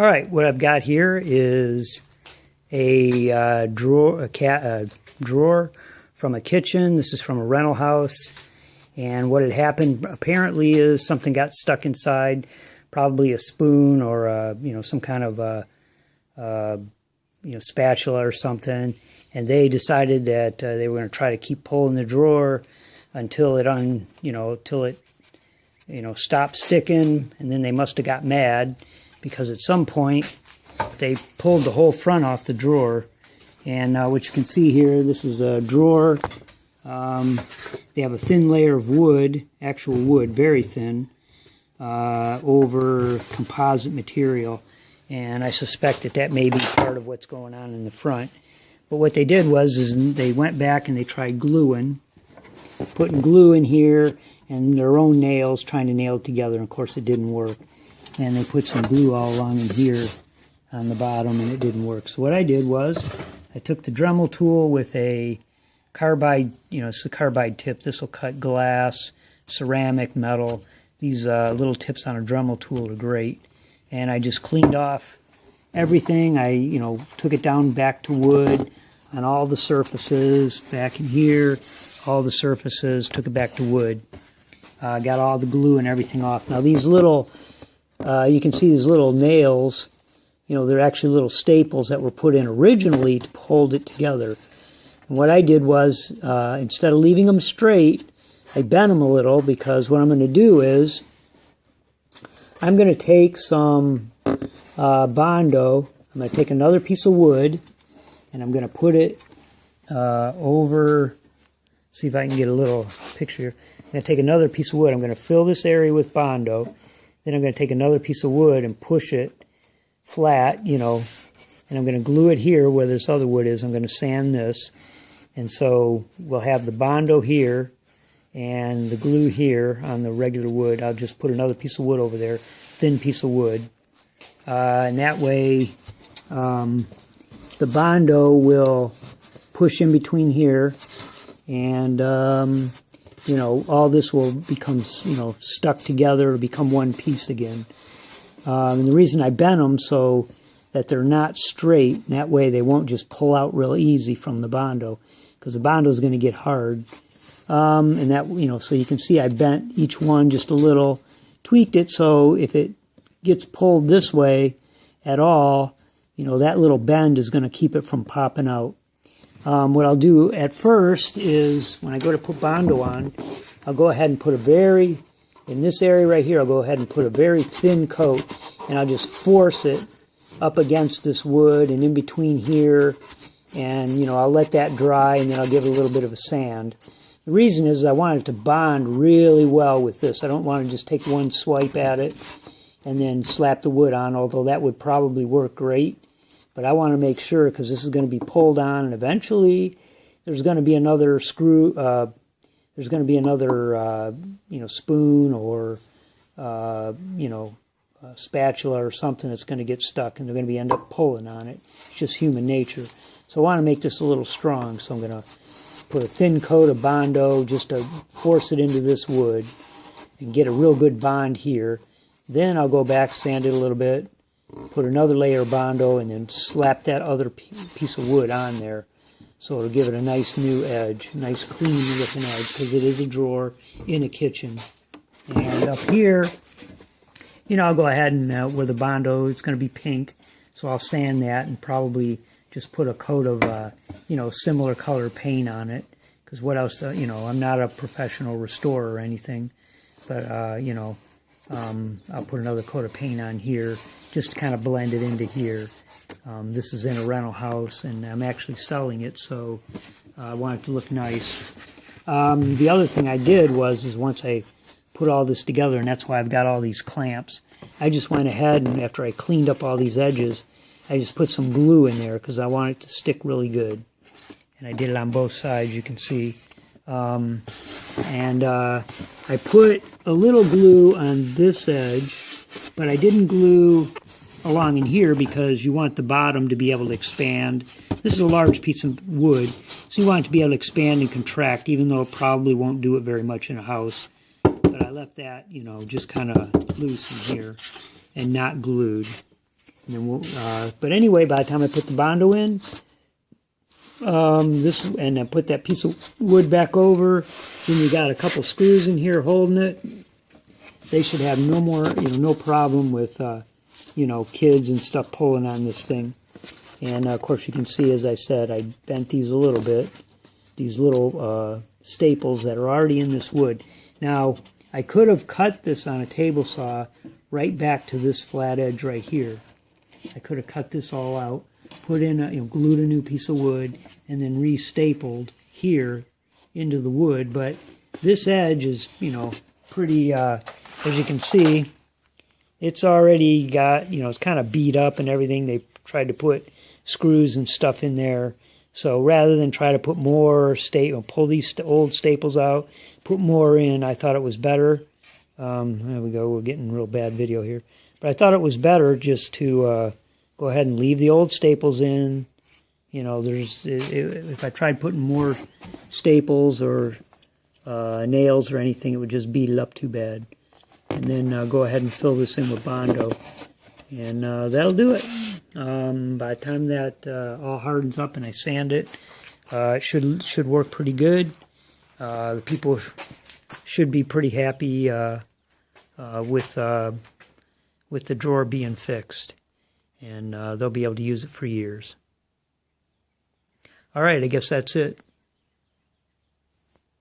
All right, what I've got here is a drawer from a kitchen. This is from a rental house, and what had happened apparently is something got stuck inside, probably a spoon or some kind of spatula or something, and they decided that they were going to try to keep pulling the drawer until it stopped sticking, and then they must have got mad because at some point they pulled the whole front off the drawer. And what you can see here, this is a drawer. They have a thin layer of wood, actual wood, very thin, over composite material, and I suspect that may be part of what's going on in the front. But what they did was they went back and they tried putting glue in here and their own nails, trying to nail it together, and of course it didn't work. And they put some glue all along in here on the bottom, and it didn't work. So what I did was I took the Dremel tool with a carbide, it's a carbide tip. This will cut glass, ceramic, metal. These little tips on a Dremel tool are great. And I just cleaned off everything. I, took it down back to wood on all the surfaces, back in here, all the surfaces, took it back to wood. Got all the glue and everything off. Now these little, you can see these little nails, they're actually little staples that were put in originally to hold it together. And what I did was, instead of leaving them straight, I bent them a little, because what I'm going to do is, I'm going to take some bondo, I'm going to take another piece of wood, and I'm going to put it over, see if I can get a little picture here. I'm going to take another piece of wood, I'm going to fill this area with bondo, then I'm going to take another piece of wood and push it flat, and I'm going to glue it here where this other wood is. I'm going to sand this, and so we'll have the bondo here and the glue here on the regular wood. I'll just put another piece of wood over there, thin piece of wood, and that way the bondo will push in between here, and all this will become, stuck together, become one piece again. And the reason I bent them so that they're not straight, and that way they won't just pull out real easy from the bondo, because the bondo is going to get hard. And that, so you can see I bent each one just a little, tweaked it so if it gets pulled this way at all, that little bend is going to keep it from popping out. What I'll do at first is, when I go to put bondo on, I'll go ahead and put in this area right here, I'll go ahead and put a very thin coat, and I'll just force it up against this wood and in between here, and I'll let that dry, and then I'll give it a little bit of a sand. The reason is I want it to bond really well with this. I don't want to just take one swipe at it and then slap the wood on, although that would probably work great. But I want to make sure, because this is going to be pulled on, and eventually there's going to be another screw, there's going to be another, spoon or, spatula or something that's going to get stuck, and they're going to end up pulling on it. It's just human nature. So I want to make this a little strong, so I'm going to put a thin coat of bondo just to force it into this wood and get a real good bond here. Then I'll go back, sand it a little bit, put another layer of bondo, and then slap that other piece of wood on there. So it'll give it a nice new edge, nice clean looking edge, because it is a drawer in a kitchen. And up here, I'll go ahead and where the bondo is going to be pink, so I'll sand that and probably just put a coat of, similar color paint on it. Because what else, I'm not a professional restorer or anything, but, I'll put another coat of paint on here just to kind of blend it into here. This is in a rental house, and I'm actually selling it, so I want it to look nice. The other thing I did was once I put all this together, and that's why I've got all these clamps, I just went ahead, and after I cleaned up all these edges, I just put some glue in there because I want it to stick really good. And I did it on both sides, you can see. I put a little glue on this edge, but I didn't glue along in here because you want the bottom to be able to expand. This is a large piece of wood, so you want it to be able to expand and contract, even though it probably won't do it very much in a house. But I left that, just kind of loose in here and not glued. And then but anyway, by the time I put the bondo in, and I put that piece of wood back over, then you got a couple screws in here holding it. They should have no more, no problem with, kids and stuff pulling on this thing. And of course, you can see, as I said, I bent these a little bit. These little staples that are already in this wood. Now, I could have cut this on a table saw right back to this flat edge right here. I could have cut this all out, put in, glued a new piece of wood, and then re-stapled here into the wood. But this edge is, pretty, as you can see, it's already got, it's kind of beat up and everything. They tried to put screws and stuff in there. So rather than try to put more pull these old staples out, put more in, I thought it was better. There we go. We're getting real bad video here. But I thought it was better just to go ahead and leave the old staples in. If I tried putting more staples or nails or anything, it would just beat it up too bad. And then go ahead and fill this in with bondo. And that'll do it. By the time that all hardens up and I sand it, it should work pretty good. The people should be pretty happy with the drawer being fixed, and they'll be able to use it for years. All right, I guess that's it.